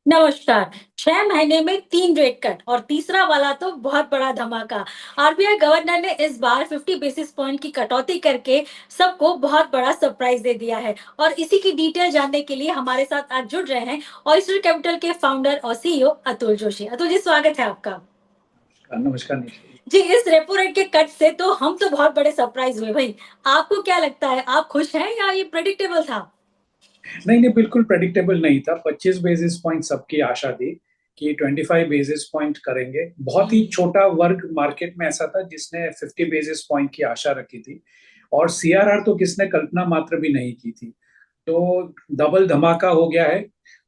नमस्कार। 6 महीने में 3 रेट कट और तीसरा वाला तो बहुत बड़ा धमाका। आरबीआई गवर्नर ने इस बार 50 बेसिस पॉइंट की कटौती करके सबको बहुत बड़ा सरप्राइज दे दिया है। और इसी की डिटेल जानने के लिए हमारे साथ आज जुड़ रहे हैं ऑयस्टर कैपिटल के फाउंडर और सीईओ अतुल जोशी। अतुल जी, स्वागत है आपका। नमस्कार निशा जी। जी, इस रेपो रेट के कट से तो हम तो बहुत बड़े सरप्राइज हुए भाई। आपको क्या लगता है, आप खुश हैं या ये प्रेडिक्टेबल था? नहीं, नहीं, बिल्कुल प्रेडिक्टेबल नहीं था। 25 बेसिस पॉइंट सबकी आशा थी कि 25 बेसिस पॉइंट करेंगे। बहुत ही हम्म। छोटा वर्ग मार्केट में ऐसा था जिसने 50 बेसिस पॉइंट की आशा रखी थी और सीआरआर तो किसने कल्पना मात्र भी नहीं की थी। तो डबल धमाका हो गया है।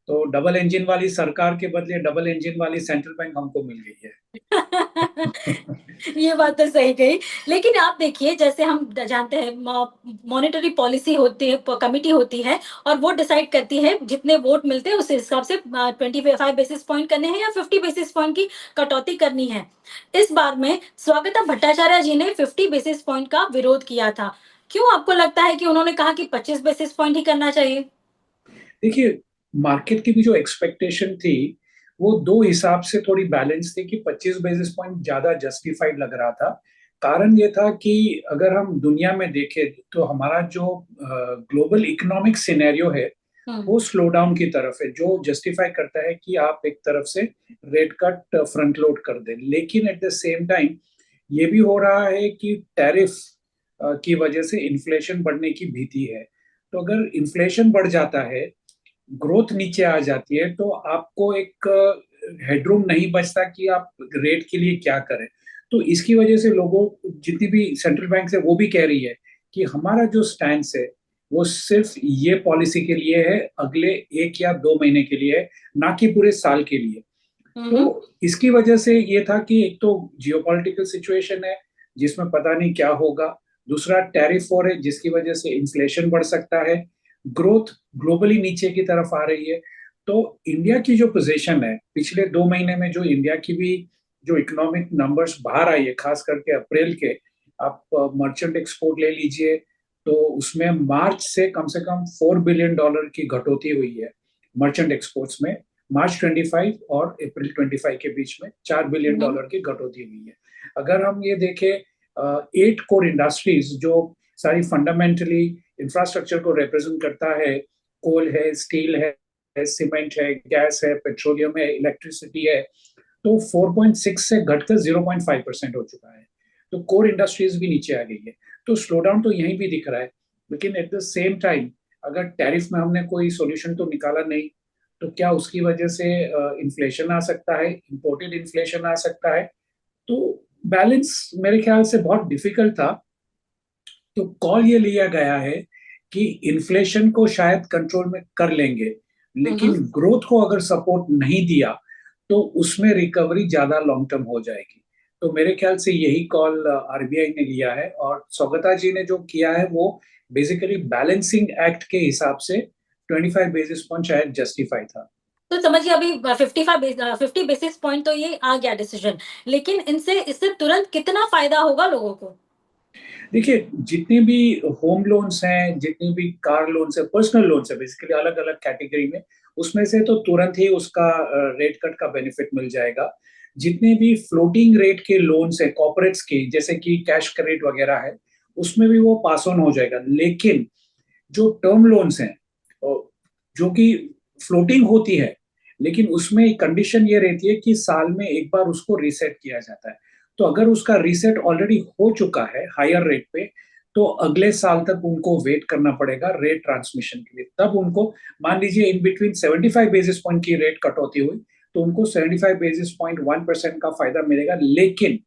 तो डबल इंजन वाली सरकार के बदले डबल इंजन वाली सेंट्रल बैंक हमको मिल गई है। ये बात तो सही कही। लेकिन आप देखिए, जैसे हम जानते हैं मॉनेटरी पॉलिसी होती है, कमिटी होती है और वो डिसाइड करती है जितने वोट मिलते हैं उस हिसाब से 25 बेसिस पॉइंट करने हैं या 50 बेसिस पॉइंट की कटौती करनी है। इस बार में स्वागता भट्टाचार्य जी ने 50 बेसिस पॉइंट का विरोध किया था। क्यों आपको लगता है कि उन्होंने कहा कि 25 बेसिस पॉइंट ही करना चाहिए? देखिए, मार्केट की भी जो एक्सपेक्टेशन थी, वो 2 हिसाब से थोड़ी बैलेंस थी कि 25 बेसिस पॉइंट ज़्यादा जस्टिफाइड लग रहा था। कारण ये था कि अगर हम दुनिया में देखें, तो हमारा जो ग्लोबल इकोनॉमिक सिनेरियो है, हम्म। वो स्लो डाउन की तरफ है, जो जस्टिफाई करता है कि आप एक तरफ से रेट कट फ्रंट लोड कर दें। लेकिन एट द सेम टाइम ये भी हो रहा है कि टैरिफ की वजह से इन्फ्लेशन बढ़ने की भीति है। तो अगर इन्फ्लेशन बढ़ जाता है, ग्रोथ नीचे आ जाती है, तो आपको एक हेडरूम नहीं बचता कि आप रेट के लिए क्या करें। तो इसकी वजह से लोगों, जितनी भी सेंट्रल बैंक है वो भी कह रही है कि हमारा जो स्टैंड है वो सिर्फ ये पॉलिसी के लिए है, अगले 1 या 2 महीने के लिए है, ना कि पूरे साल के लिए। तो हम्म। इसकी वजह से ये था कि एक तो जियोपॉलिटिकल सिचुएशन है जिसमें पता नहीं क्या होगा, दूसरा टैरिफ वॉर है जिसकी वजह से इन्फ्लेशन बढ़ सकता है, ग्रोथ ग्लोबली नीचे की तरफ आ रही है। तो इंडिया की जो पोजीशन है पिछले 2 महीने में, जो इंडिया की भी जो इकोनॉमिक नंबर्स बाहर आई है, खास करके अप्रैल के, आप मर्चेंट एक्सपोर्ट ले लीजिए, तो उसमें मार्च से कम $4 बिलियन की घटोती हुई है मर्चेंट एक्सपोर्ट्स में। मार्च 25 और अप्रैल 25 के बीच में $4 बिलियन की कटौती हुई है। अगर हम ये देखें, 8 कोर इंडस्ट्रीज जो सारी फंडामेंटली इंफ्रास्ट्रक्चर को रिप्रेजेंट करता है, कोल है, स्टील है, सीमेंट है, गैस है, पेट्रोलियम है, इलेक्ट्रिसिटी है, तो 4.6 से घटकर 0.5% हो चुका है। तो कोर इंडस्ट्रीज भी नीचे आ गई है। तो स्लो डाउन तो यहीं भी दिख रहा है। लेकिन एट द सेम टाइम, अगर टैरिफ में हमने कोई सॉल्यूशन तो निकाला नहीं, तो क्या उसकी वजह से इन्फ्लेशन आ सकता है, इंपोर्टेड इन्फ्लेशन आ सकता है। तो बैलेंस मेरे ख्याल से बहुत डिफिकल्ट था। तो कॉल ये लिया गया है कि इन्फ्लेशन को शायद कंट्रोल में कर लेंगे, लेकिन हम्म। ग्रोथ को अगर सपोर्ट नहीं दिया तो उसमें रिकवरी ज्यादा लॉन्ग टर्म हो जाएगी। तो मेरे ख्याल से यही कॉल आरबीआई ने लिया है, और सौगता जी ने जो किया है वो बेसिकली बैलेंसिंग एक्ट के हिसाब से 25 बेसिस पॉइंट शायद जस्टिफाई था। तो समझिए, अभी 50 बेसिस पॉइंट तो ये आ गया डिसीजन। लेकिन इनसे इससे तुरंत कितना फायदा होगा लोगों को? देखिए, जितने भी होम लोन्स हैं, जितनी भी कार लोन्स है, पर्सनल लोन्स है, बेसिकली अलग अलग कैटेगरी में, उसमें से तो तुरंत ही उसका रेट कट का बेनिफिट मिल जाएगा। जितने भी फ्लोटिंग रेट के लोन्स है कॉर्पोरेट्स के, जैसे कि कैश क्रेडिट वगैरह है, उसमें भी वो पास ऑन हो जाएगा। लेकिन जो टर्म लोन्स हैं, जो कि फ्लोटिंग होती है, लेकिन उसमें कंडीशन ये रहती है कि साल में एक बार उसको रीसेट किया जाता है। तो अगर उसका रीसेट ऑलरेडी हो चुका है हायर रेट पे, तो अगले साल तक उनको वेट करना पड़ेगा रेट ट्रांसमिशन के लिए। तब उनको, मान लीजिए इन बिटवीन 75 बेसिस पॉइंट की रेट कटौती हुई, तो उनको 75 बेसिस पॉइंट 1% का फायदा मिलेगा। लेकिन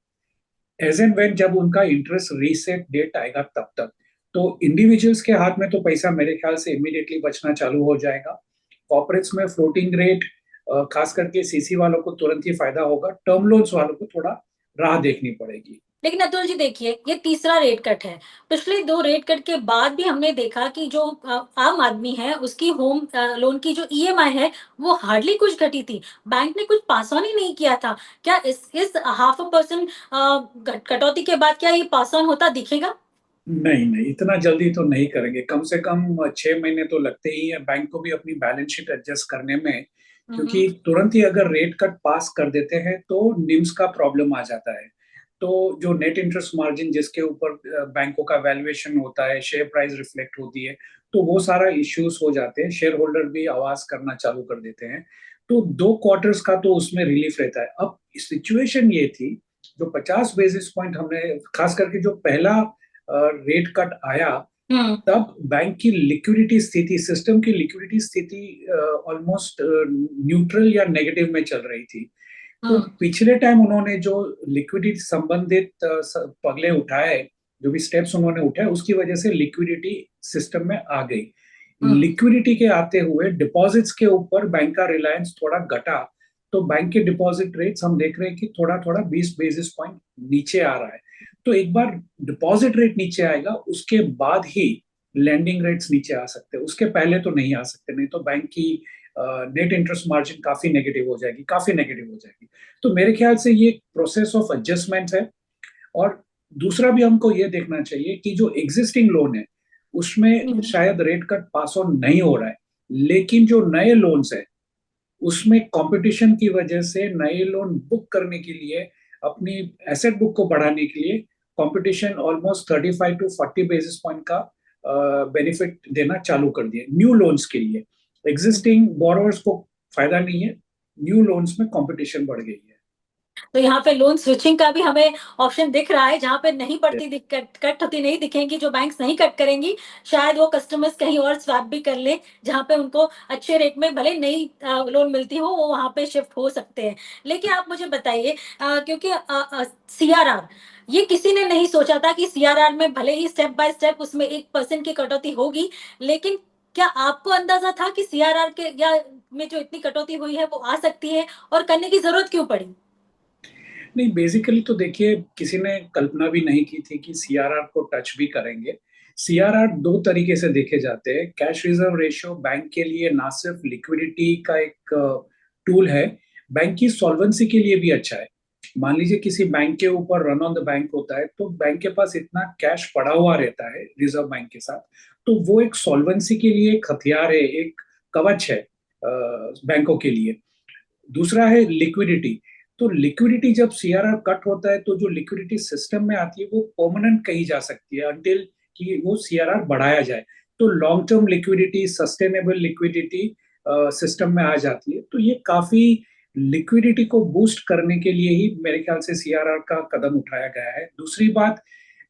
एज एंड वेन जब उनका इंटरेस्ट रीसेट डेट आएगा तब तक, तो इंडिविजुअल्स के हाथ में तो पैसा मेरे ख्याल से इमीडिएटली बचना चालू हो जाएगा। कॉर्पोरेट्स में फ्लोटिंग रेट, खास करके सीसी वालों को तुरंत ही फायदा होगा, टर्म लोन्स वालों को थोड़ा राह देखनी पड़ेगी। लेकिन अतुल जी देखिए, ये तीसरा रेट कट है। पिछले 2 रेट कट के बाद भी हमने देखा कि जो आम आदमी है उसकी होम लोन की जो ईएमआई है वो हार्डली कुछ घटी थी। बैंक ने कुछ पास ऑन ही नहीं किया था। क्या इस हाफ अ परसेंट कटौती के बाद क्या ये पास ऑन होता दिखेगा? नहीं, नहीं, इतना जल्दी तो नहीं करेंगे। कम से कम 6 महीने तो लगते ही है बैंक को भी अपनी बैलेंस शीट एडजस्ट करने में, क्योंकि तुरंत ही अगर रेट कट पास कर देते हैं तो निम्स का प्रॉब्लम आ जाता है। तो जो नेट इंटरेस्ट मार्जिन जिसके ऊपर बैंकों का वैल्यूएशन होता है, शेयर प्राइस रिफ्लेक्ट होती है, तो वो सारा इश्यूज हो जाते हैं, शेयर होल्डर भी आवाज करना चालू कर देते हैं। तो 2 क्वार्टर्स का तो उसमें रिलीफ रहता है। अब सिचुएशन ये थी, जो 50 बेसिस पॉइंट हमने, खास करके जो पहला रेट कट आया, तब बैंक की लिक्विडिटी स्थिति, सिस्टम की लिक्विडिटी स्थिति ऑलमोस्ट न्यूट्रल या नेगेटिव में चल रही थी। तो पिछले टाइम उन्होंने जो लिक्विडिटी संबंधित पगले उठाए, जो भी स्टेप्स उन्होंने उठाए, उसकी वजह से लिक्विडिटी सिस्टम में आ गई। लिक्विडिटी के आते हुए डिपॉजिट्स के ऊपर बैंक का रिलायंस थोड़ा घटा, तो बैंक के डिपॉजिट रेट्स हम देख रहे हैं कि थोड़ा थोड़ा 20 बेसिस पॉइंट नीचे आ रहा है। तो एक बार डिपॉजिट रेट नीचे आएगा, उसके बाद ही लैंडिंग रेट्स नीचे आ सकते हैं, उसके पहले तो नहीं आ सकते। नहीं तो बैंक की नेट इंटरेस्ट मार्जिन काफी नेगेटिव हो जाएगी, काफी नेगेटिव हो जाएगी। तो मेरे ख्याल से ये प्रोसेस ऑफ एडजस्टमेंट है। और दूसरा भी हमको ये देखना चाहिए कि जो एग्जिस्टिंग लोन है उसमें शायद रेट कट पास ऑन नहीं हो रहा है, लेकिन जो नए लोन्स है उसमें कंपटीशन की वजह से नए लोन बुक करने के लिए, अपनी एसेट बुक को बढ़ाने के लिए competition almost 35 to 40 basis point का बेनिफिट देना चालू कर दिया न्यू लोन्स के लिए। एग्जिस्टिंग बोरोवर्स को फायदा नहीं है, न्यू लोन्स में कंपटीशन बढ़ गई है। तो यहाँ पे लोन स्विचिंग का भी हमें ऑप्शन दिख रहा है, जहाँ पे नहीं पड़ती दिक्कत, कट होती नहीं दिखेंगी, जो बैंक्स नहीं कट करेंगी, शायद वो कस्टमर्स कहीं और स्वैप भी कर ले, जहाँ पे उनको अच्छे रेट में भले नई लोन मिलती हो, वो वहाँ पे शिफ्ट हो सकते हैं। लेकिन आप मुझे बताइए, क्योंकि सीआरआर, ये किसी ने नहीं सोचा था कि सीआरआर में भले ही स्टेप बाय स्टेप उसमें 1% की कटौती होगी, लेकिन क्या आपको अंदाजा था कि सीआरआर के या में जो इतनी कटौती हुई है वो आ सकती है, और करने की जरूरत क्यों पड़ी? नहीं, बेसिकली तो देखिए, किसी ने कल्पना भी नहीं की थी कि सीआरआर को टच भी करेंगे। सीआरआर दो तरीके से देखे जाते हैं। कैश रिजर्व रेशियो बैंक के लिए ना सिर्फ लिक्विडिटी का एक टूल है, बैंक की सॉल्वेंसी के लिए भी अच्छा है। मान लीजिए किसी बैंक के ऊपर रन ऑन द बैंक होता है, तो बैंक के पास इतना कैश पड़ा हुआ रहता है रिजर्व बैंक के साथ, तो वो एक सॉल्वेंसी के लिए एक हथियार है, एक कवच है बैंकों के लिए। दूसरा है लिक्विडिटी। तो लिक्विडिटी जब सीआरआर कट होता है, तो जो लिक्विडिटी सिस्टम में आती है वो परमानेंट कही जा सकती है, अंटिल कि वो सीआरआर बढ़ाया जाए। तो long term liquidity, sustainable liquidity system में आ जाती है। तो ये काफी लिक्विडिटी को बूस्ट करने के लिए ही मेरे ख्याल से सीआरआर का कदम उठाया गया है। दूसरी बात,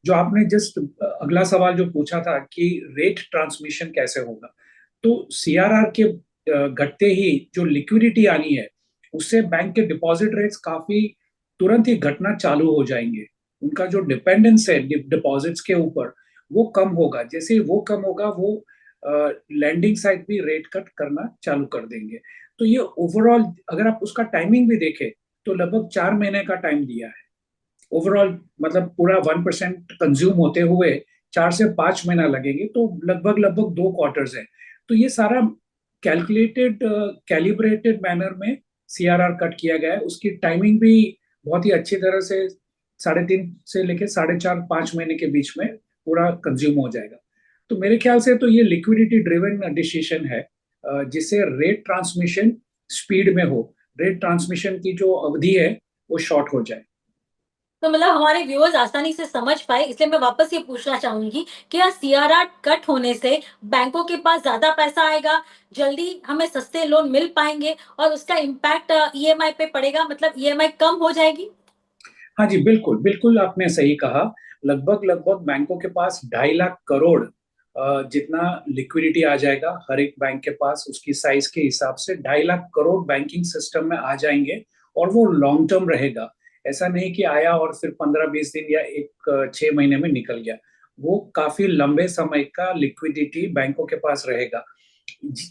जो आपने जस्ट अगला सवाल जो पूछा था कि रेट ट्रांसमिशन कैसे होगा, तो सीआरआर के घटते ही जो लिक्विडिटी आनी है, उससे बैंक के डिपॉजिट रेट्स काफी तुरंत ही घटना चालू हो जाएंगे। उनका जो डिपेंडेंस है डिपॉजिट्स के ऊपर, वो कम होगा। जैसे ही वो कम होगा, वो लैंडिंग साइड भी रेट कट करना चालू कर देंगे। तो ये ओवरऑल अगर आप उसका टाइमिंग भी देखें, तो लगभग 4 महीने का टाइम दिया है ओवरऑल। मतलब पूरा 1% कंज्यूम होते हुए 4 से 5 महीना लगेंगे, तो लगभग लगभग 2 क्वार्टर्स है। तो ये सारा कैलकुलेटेड, कैलिब्रेटेड मैनर में सीआरआर कट किया गया है। उसकी टाइमिंग भी बहुत ही अच्छी तरह से 3.5 से लेके 4.5-5 महीने के बीच में पूरा कंज्यूम हो जाएगा। तो मेरे ख्याल से तो ये लिक्विडिटी ड्रिवन डिसीजन है, जिससे रेट ट्रांसमिशन स्पीड में हो, रेट ट्रांसमिशन की जो अवधि है वो शॉर्ट हो जाए। तो मतलब हमारे व्यूअर्स आसानी से समझ पाए, इसलिए मैं वापस ये पूछना चाहूंगी कि क्या सीआरआर कट होने से बैंकों के पास ज्यादा पैसा आएगा, जल्दी हमें सस्ते लोन मिल पाएंगे, और उसका इम्पैक्ट ईएमआई पे पड़ेगा, मतलब ईएमआई कम हो जाएगी? हाँ जी, बिल्कुल बिल्कुल, आपने सही कहा। लगभग लगभग बैंकों के पास 2.5 लाख करोड़ जितना लिक्विडिटी आ जाएगा हर एक बैंक के पास, उसकी साइज के हिसाब से 2.5 लाख करोड़ बैंकिंग सिस्टम में आ जाएंगे। और वो लॉन्ग टर्म रहेगा, ऐसा नहीं कि आया और फिर 15-20 दिन या एक 6 महीने में निकल गया। वो काफी लंबे समय का लिक्विडिटी बैंकों के पास रहेगा।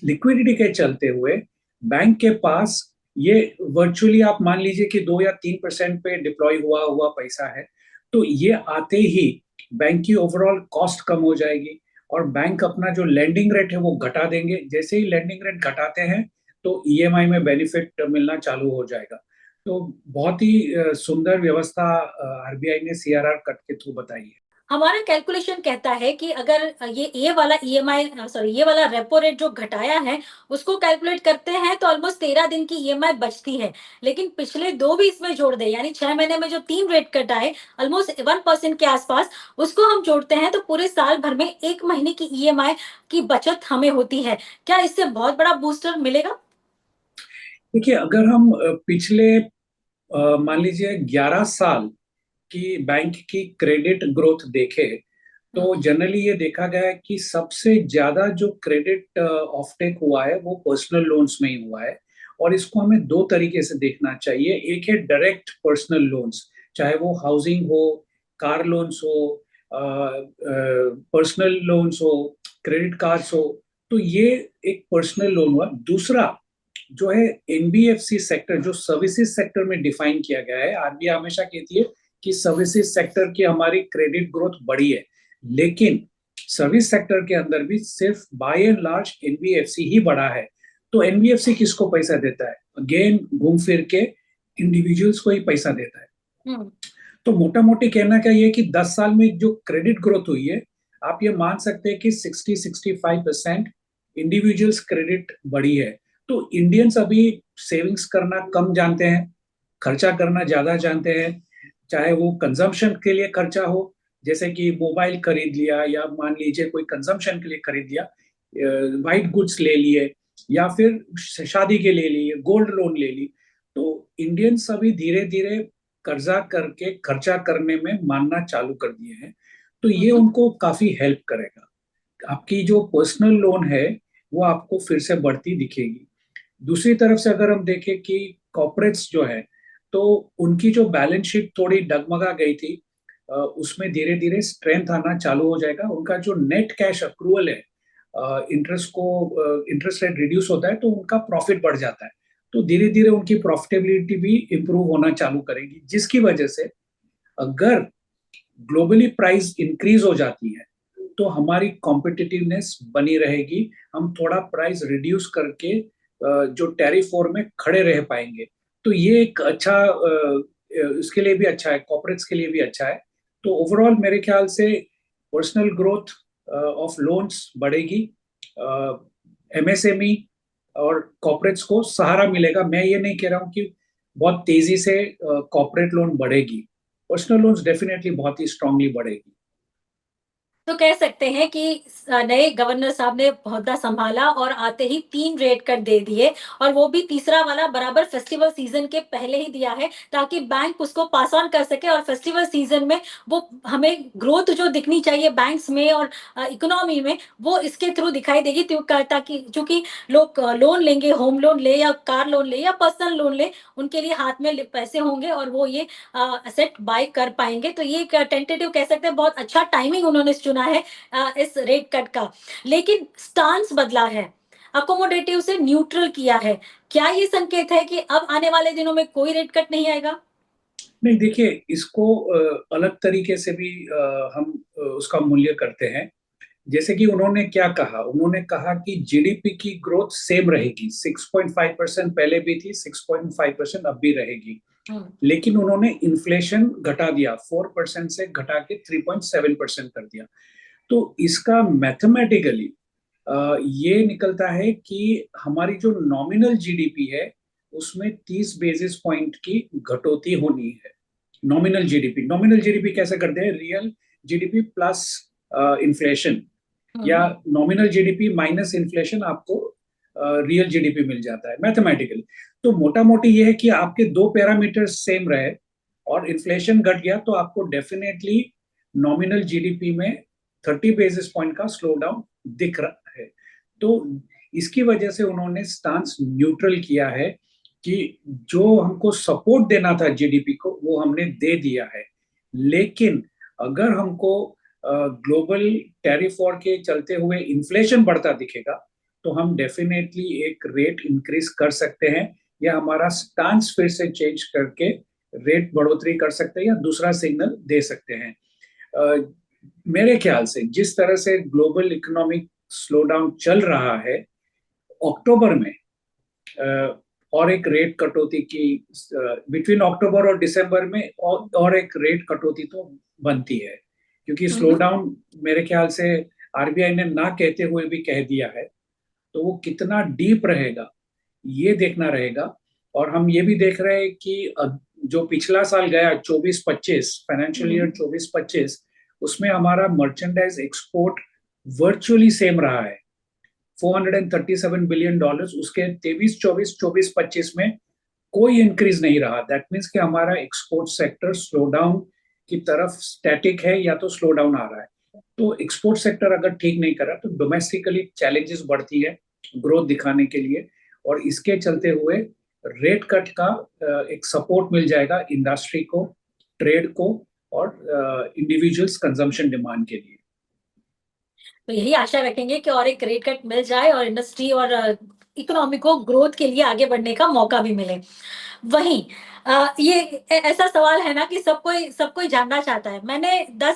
लिक्विडिटी के चलते हुए बैंक के पास ये वर्चुअली आप मान लीजिए कि 2 या 3% पे डिप्लॉय हुआ हुआ पैसा है। तो ये आते ही बैंक की ओवरऑल कॉस्ट कम हो जाएगी, और बैंक अपना जो लेंडिंग रेट है वो घटा देंगे। जैसे ही लेंडिंग रेट घटाते हैं, तो ईएमआई में बेनिफिट मिलना चालू हो जाएगा। तो बहुत ही सुंदर व्यवस्था आरबीआई ने सीआरआर कट के थ्रू बताई है। हमारा कैलकुलेशन कहता है कि अगर ये वाला ईएमआई, सॉरी, ये वाला रेपो रेट जो घटाया है, उसको कैलकुलेट करते हैं तो ऑलमोस्ट 13 दिन की ईएमआई बचती है। लेकिन पिछले 2 भी इसमें जोड़ दें, यानी 6 महीने में जो 3 रेट कट आए, ऑलमोस्ट 1% के आसपास, उसको हम जोड़ते हैं तो पूरे साल भर में 1 महीने की ईएमआई की बचत हमें होती है। क्या इससे बहुत बड़ा बूस्टर मिलेगा? देखिए, अगर हम पिछले मान लीजिए 11 साल की बैंक की क्रेडिट ग्रोथ देखे, हुँ, तो जनरली ये देखा गया है कि सबसे ज्यादा जो क्रेडिट ऑफटेक हुआ है वो पर्सनल लोन्स में ही हुआ है। और इसको हमें दो तरीके से देखना चाहिए। एक है डायरेक्ट पर्सनल लोन्स, चाहे वो हाउसिंग हो, कार लोन्स हो, पर्सनल लोन्स हो, क्रेडिट कार्ड्स हो। तो ये एक पर्सनल लोन हुआ। दूसरा जो है एनबीएफसी सेक्टर, जो सर्विसेज सेक्टर में डिफाइन किया गया है। आरबीआई हमेशा कहती है कि सर्विसेज सेक्टर की हमारी क्रेडिट ग्रोथ बढ़ी है, लेकिन सर्विस सेक्टर के अंदर भी सिर्फ बाय एंड लार्ज एनबीएफसी ही बढ़ा है। तो एनबीएफसी किसको पैसा देता है? अगेन घूम फिर के इंडिविजुअल्स को ही पैसा देता है। हुँ, तो मोटा मोटी कहना क्या ये कि 10 साल में जो क्रेडिट ग्रोथ हुई है, आप ये मान सकते हैं कि 60-65% इंडिविजुअल्स क्रेडिट बढ़ी है। तो इंडियंस अभी सेविंग्स करना कम जानते हैं, खर्चा करना ज्यादा जानते हैं। चाहे वो कंजम्पशन के लिए खर्चा हो, जैसे कि मोबाइल खरीद लिया, या मान लीजिए कोई कंजम्पशन के लिए खरीद लिया, वाइट गुड्स ले लिए, या फिर शादी के लिए लिए, गोल्ड लोन ले ली। तो इंडियंस अभी धीरे धीरे कर्जा करके खर्चा करने में मानना चालू कर दिए हैं। तो हुँ, ये हुँ। उनको काफी हेल्प करेगा। आपकी जो पर्सनल लोन है वो आपको फिर से बढ़ती दिखेगी। दूसरी तरफ से अगर हम देखें कि कॉर्पोरेट्स जो है, तो उनकी जो बैलेंस शीट थोड़ी डगमगा गई थी, उसमें धीरे धीरे स्ट्रेंथ आना चालू हो जाएगा। उनका जो नेट कैश अक्रूवल है, इंटरेस्ट रेट रिड्यूस होता है तो उनका प्रॉफिट बढ़ जाता है। तो धीरे धीरे उनकी प्रॉफिटेबिलिटी भी इंप्रूव होना चालू करेगी, जिसकी वजह से अगर ग्लोबली प्राइस इंक्रीज हो जाती है तो हमारी कॉम्पिटिटिवनेस बनी रहेगी। हम थोड़ा प्राइस रिड्यूस करके जो टैरिफ वॉर में खड़े रह पाएंगे। तो ये एक अच्छा, इसके लिए भी अच्छा है, कॉर्पोरेट्स के लिए भी अच्छा है। तो ओवरऑल मेरे ख्याल से पर्सनल ग्रोथ ऑफ लोन्स बढ़ेगी, एमएसएमई और कॉर्पोरेट्स को सहारा मिलेगा। मैं ये नहीं कह रहा हूँ कि बहुत तेजी से कॉर्पोरेट लोन बढ़ेगी, पर्सनल लोन्स डेफिनेटली बहुत ही स्ट्रांगली बढ़ेगी। तो कह सकते हैं कि नए गवर्नर साहब ने ओहदा संभाला और आते ही 3 रेट कट दे दिए, और वो भी तीसरा वाला बराबर फेस्टिवल सीजन के पहले ही दिया है, ताकि बैंक उसको पास ऑन कर सके और फेस्टिवल सीजन में वो हमें ग्रोथ जो दिखनी चाहिए बैंक्स में और इकोनॉमी में, वो इसके थ्रू दिखाई देगी। ताकि चूंकि लोग लोन लेंगे, होम लोन ले या कार लोन ले या पर्सनल लोन ले, उनके लिए हाथ में पैसे होंगे और वो ये एसेट बाय कर पाएंगे। तो ये एक टेंटेटिव कह सकते हैं, बहुत अच्छा टाइमिंग उन्होंने चुना है इस रेट कट का। लेकिन स्टांस बदला है, अकोमोडेटिव से न्यूट्रल किया है। क्या ये संकेत है कि अब आने वाले दिनों में कोई रेट कट नहीं आएगा? नहीं, देखिए, इसको अलग तरीके से भी हम उसका मूल्य करते हैं। जैसे कि उन्होंने क्या कहा, उन्होंने कहा कि जीडीपी की ग्रोथ सेम रहेगी, 6.5% पहले भी थी, 6.5% अब भी रहेगी। हम्म, लेकिन उन्होंने इन्फ्लेशन घटा दिया, 4% से घटा के 3.7% कर दिया। तो इसका मैथमेटिकली ये निकलता है कि हमारी जो नॉमिनल जीडीपी है उसमें 30 बेसिस पॉइंट की घटोती होनी है। नॉमिनल जीडीपी कैसे करते हैं? रियल जीडीपी प्लस इन्फ्लेशन, या हम्म, नॉमिनल जीडीपी माइनस इन्फ्लेशन, आपको रियल जीडीपी मिल जाता है मैथमेटिकली। तो मोटा मोटी ये है कि आपके दो पैरामीटर सेम रहे और इन्फ्लेशन घट गया तो आपको डेफिनेटली नॉमिनल जीडीपी में 30 बेसिस पॉइंट का स्लो डाउन दिख रहा है। तो इसकी वजह से उन्होंने स्टांस न्यूट्रल किया है कि जो हमको सपोर्ट देना था जीडीपी को वो हमने दे दिया है। लेकिन अगर हमको ग्लोबल टैरिफ वॉर के चलते हुए इन्फ्लेशन बढ़ता दिखेगा तो हम डेफिनेटली एक रेट इंक्रीज कर सकते हैं, या हमारा स्टांस फिर से चेंज करके रेट बढ़ोतरी कर सकते हैं या दूसरा सिग्नल दे सकते हैं। अ, मेरे ख्याल से जिस तरह से ग्लोबल इकोनॉमिक स्लोडाउन चल रहा है, अक्टूबर में और एक रेट कटौती की, बिटवीन अक्टूबर और दिसंबर में और एक रेट कटौती तो बनती है। क्योंकि स्लो डाउन मेरे ख्याल से आरबीआई ने ना कहते हुए भी कह दिया है, तो वो कितना डीप रहेगा ये देखना रहेगा। और हम ये भी देख रहे हैं कि जो पिछला साल गया 24-25 फाइनेंशियल ईयर 24-25, उसमें हमारा मर्चेंडाइज एक्सपोर्ट वर्चुअली सेम रहा है, $437 बिलियन। उसके 23-24, 24-25 में कोई इंक्रीज नहीं रहा। दैट मीन्स कि हमारा एक्सपोर्ट सेक्टर स्लो डाउन की तरफ स्टैटिक है या तो स्लो डाउन आ रहा है। तो एक्सपोर्ट सेक्टर अगर ठीक नहीं करा तो डोमेस्टिकली चैलेंजेस बढ़ती है ग्रोथ दिखाने के लिए, और इसके चलते हुए रेट कट का एक सपोर्ट मिल जाएगा इंडस्ट्री को, ट्रेड को, और इंडिविजुअल्स कंजम्पशन डिमांड के लिए। तो यही आशा रखेंगे कि और एक रेट कट मिल जाए और इंडस्ट्री और इकोनॉमी को ग्रोथ के लिए आगे बढ़ने का मौका भी मिले। वहीं ये ऐसा सवाल है ना कि सब कोई जानना चाहता है। मैंने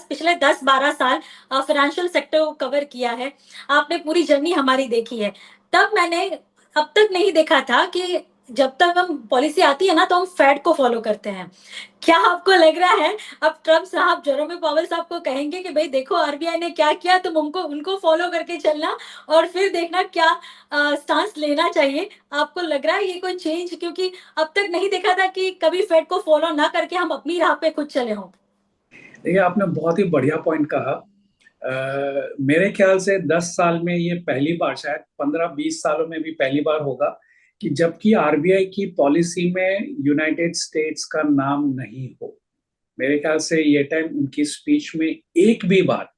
पिछले 10-12 साल फाइनेंशियल सेक्टर को कवर किया है। आपने पूरी जर्नी हमारी देखी है। तब मैंने अब तक नहीं देखा था कि जब तक हम पॉलिसी आती है ना तो हम फेड को फॉलो करते हैं। क्या आपको लग रहा है अब ट्रम्प साहब, जेरोमी पावेल साहब को कहेंगे कि भाई देखो आरबीआई ने क्या किया, तुम उनको फॉलो करके चलना और फिर देखना क्या स्टांस लेना चाहिए? आपको लग रहा है ये कोई चेंज, क्योंकि अब तक नहीं देखा था कि कभी फेड को फॉलो ना करके हम अपनी राह पे खुद चले हों। देखिए, आपने बहुत ही बढ़िया पॉइंट कहा। मेरे ख्याल से 10 साल में ये पहली बार, शायद 15-20 सालों में भी पहली बार होगा कि जबकि आरबीआई की पॉलिसी में यूनाइटेड स्टेट्स का नाम नहीं हो। मेरे ख्याल से ये टाइम उनकी स्पीच में एक भी बार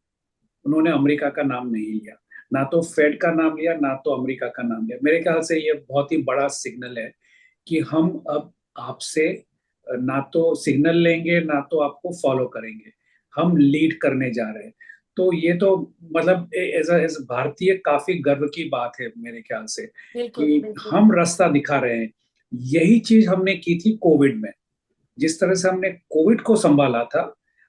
उन्होंने अमेरिका का नाम नहीं लिया, ना तो फेड का नाम लिया, ना तो अमेरिका का नाम लिया। मेरे ख्याल से ये बहुत ही बड़ा सिग्नल है कि हम अब आपसे ना तो सिग्नल लेंगे ना तो आपको फॉलो करेंगे, हम लीड करने जा रहे हैं। तो ये तो मतलब एज भारतीय काफी गर्व की बात है मेरे ख्याल से बिल्कुल, कि बिल्कुल। हम रास्ता दिखा रहे हैं। यही चीज हमने की थी कोविड में। जिस तरह से हमने कोविड को संभाला था,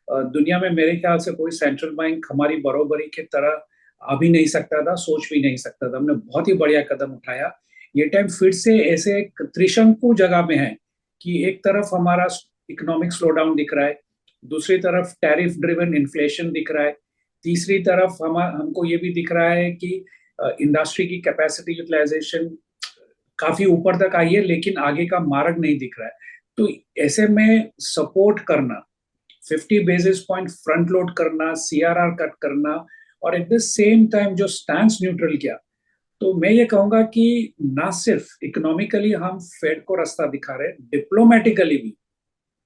दुनिया में मेरे ख्याल से कोई सेंट्रल बैंक हमारी बरोबरी की तरह आ भी नहीं सकता था, सोच भी नहीं सकता था। हमने बहुत ही बढ़िया कदम उठाया। ये टाइम फिर से ऐसे एक त्रिशंकु जगह में है कि एक तरफ हमारा इकोनॉमिक स्लो डाउन दिख रहा है, दूसरी तरफ टैरिफ ड्रिवन इन्फ्लेशन दिख रहा है, तीसरी तरफ हमको ये भी दिख रहा है कि इंडस्ट्री की कैपेसिटी यूटिलाइजेशन काफी ऊपर तक आई है, लेकिन आगे का मार्ग नहीं दिख रहा है। तो ऐसे में सपोर्ट करना, 50 बेसिस पॉइंट फ्रंट लोड करना, सीआरआर कट करना, और एट द सेम टाइम जो स्टैंस न्यूट्रल किया, तो मैं ये कहूंगा कि ना सिर्फ इकोनॉमिकली हम फेड को रास्ता दिखा रहे, डिप्लोमेटिकली भी,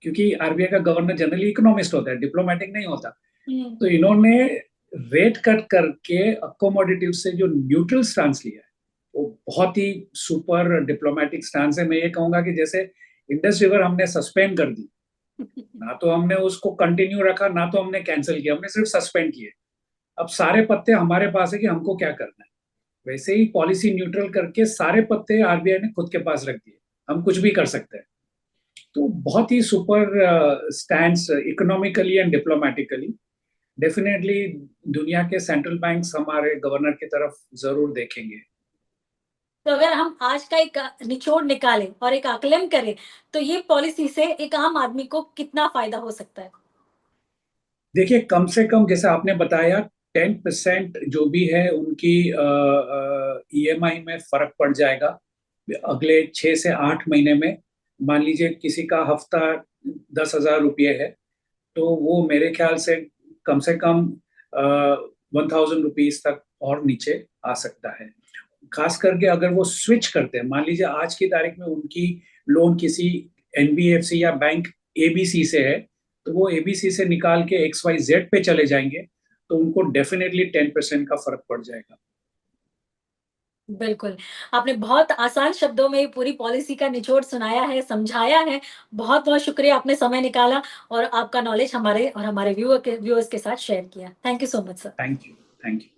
क्योंकि आरबीआई का गवर्नर जनरली इकोनॉमिस्ट होता है, डिप्लोमेटिक नहीं होता। तो इन्होंने रेट कट करके अकोमोडेटिव से जो न्यूट्रल स्टांस लिया है, वो बहुत ही सुपर डिप्लोमेटिक स्टांस है। मैं ये कहूंगा कि जैसे इंडस रिवर हमने सस्पेंड कर दी, ना तो हमने उसको कंटिन्यू रखा ना तो हमने कैंसिल किया, हमने सिर्फ सस्पेंड किए। अब सारे पत्ते हमारे पास है कि हमको क्या करना है। वैसे ही पॉलिसी न्यूट्रल करके सारे पत्ते आरबीआई ने खुद के पास रख दिए, हम कुछ भी कर सकते हैं। तो बहुत ही super stands economically and diplomatically. Definitely दुनिया के सेंट्रल बैंक्स हमारे गवर्नर की तरफ जरूर देखेंगे। तो अगर हम आज का एक निचोड़ निकालें और एक आकलन करें, तो ये पॉलिसी से एक आम आदमी को कितना फायदा हो सकता है? देखिए, कम से कम जैसे आपने बताया 10% जो भी है उनकी ईएमआई में फर्क पड़ जाएगा अगले 6 से 8 महीने में। मान लीजिए किसी का हफ्ता 10,000 रुपये है, तो वो मेरे ख्याल से कम 1,000 रुपीज तक और नीचे आ सकता है। खास करके अगर वो स्विच करते हैं, मान लीजिए आज की तारीख में उनकी लोन किसी एनबीएफसी या बैंक एबीसी से है, तो वो एबीसी से निकाल के XYZ पे चले जाएंगे, तो उनको डेफिनेटली 10% का फर्क पड़ जाएगा। बिल्कुल, आपने बहुत आसान शब्दों में पूरी पॉलिसी का निचोड़ सुनाया है, समझाया है। बहुत-बहुत शुक्रिया, आपने समय निकाला और आपका नॉलेज हमारे और हमारे व्यूअर्स के साथ शेयर किया। Thank you so much sir. Thank you. Thank you.